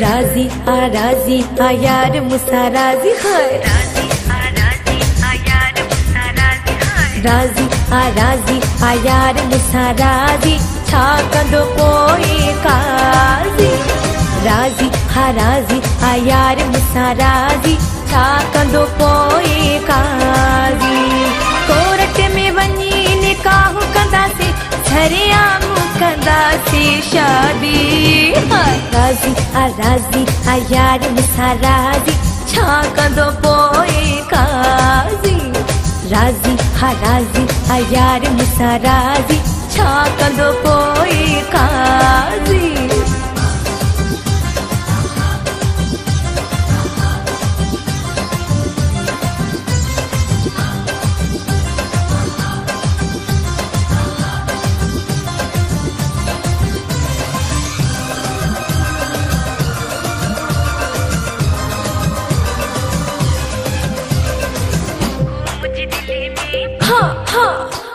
राजी आ यार मुसा राजी है। राजी आ यार मुसा राजी छा कंदो कोई काजी। राजी आ यार मुसा राजी छा कंदो कोई काजी। कोर्ट में वञी निकाह कंदासीं सरेआम कंदासीं शादी। राजी आ यार मुसा राजी छा कंदो पोइ काज़ी। राजी आ यार मुसा राजी छा कंदो पोइ काज़ी।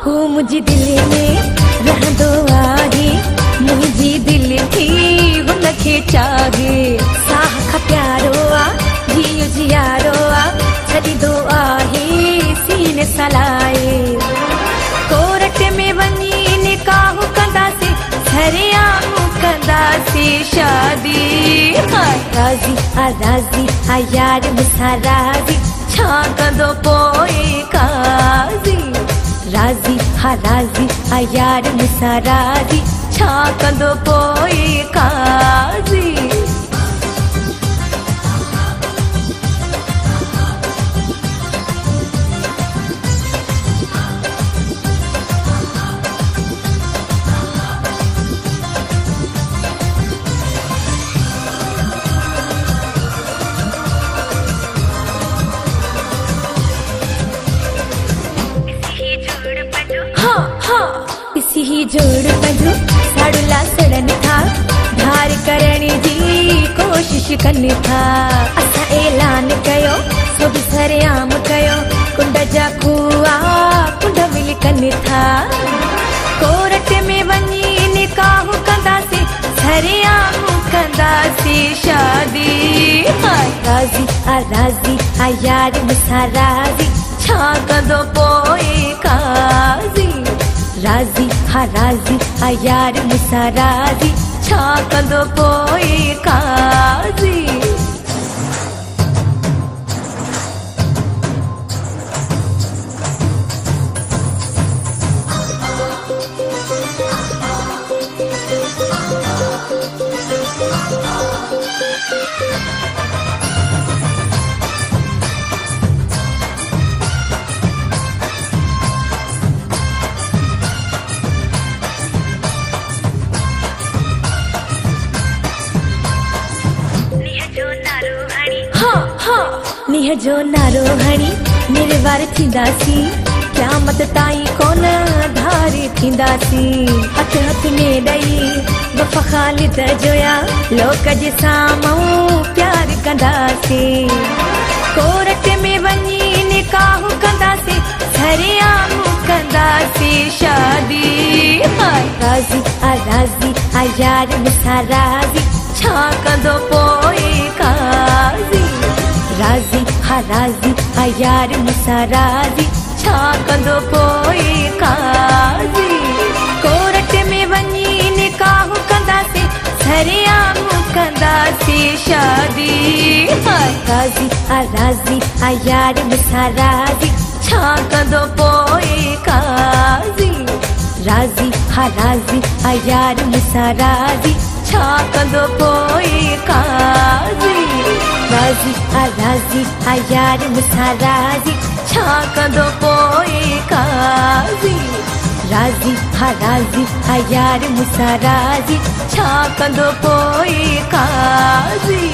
हू मुझी दिल में रहंदो आहे, मुझी दिल थी हुनखे चाहे। साह खां प्यारो आ जीअ जियारो आ, छॾींदो आहे सीने सलाए। कोर्ट में वञी निकाह कंदासीं सरेआम कंदासीं शादी। राजी आ यार मुसा राजी छा कंदो पोइ काज़ी। राजी आ यार मुसा राजी छा कंदो पोइ काज़ी। इसी ही जोड़ पंजो साड़ुला सड़न था, धार करण जी कोशिश कनि था। असां ऐलान कयो सो बि सरेआम कयो, कुंड जा खूआ कुंड मिल कनि था। कोर्ट में वञी निकाह कंदासीं सरेआम कंदासीं शादी। राजी आ यार मुसा राजी छा कंदो पोइ काज़ी। राजी आ यार मुसा राजी छा कंदो पोइ काज़ी। नीह जो नारो हणी निर्वार थींदासीं, क़यामत ताईं कोन धारी थींदासीं। हथ में ॾेई वफ़ा ख़ालिद जोया, लोक जे साम्हूं प्यार कंदासीं। कोर्ट में वञी निकाह कंदासीं सरेआम कंदासीं शादी। राजी आ यार मुसा राजी छा कंदो पोइ काज़ी। राजी आ यार मुसा राजी छा कंदो पोइ काज़ी। कोर्ट में वञी निकाह कंदासीं सरेआम कंदासीं शादी। राजी आ यार मुसा राजी छा कंदो पोइ काज़ी। राजी आ यार मुसा राजी छा कंदो पोइ काज़ी। राजी आ यार मुसा राजी छा कंदो पोइ काज़ी। राजी आ यार मुसा राजी छा कंदो पोइ काज़ी।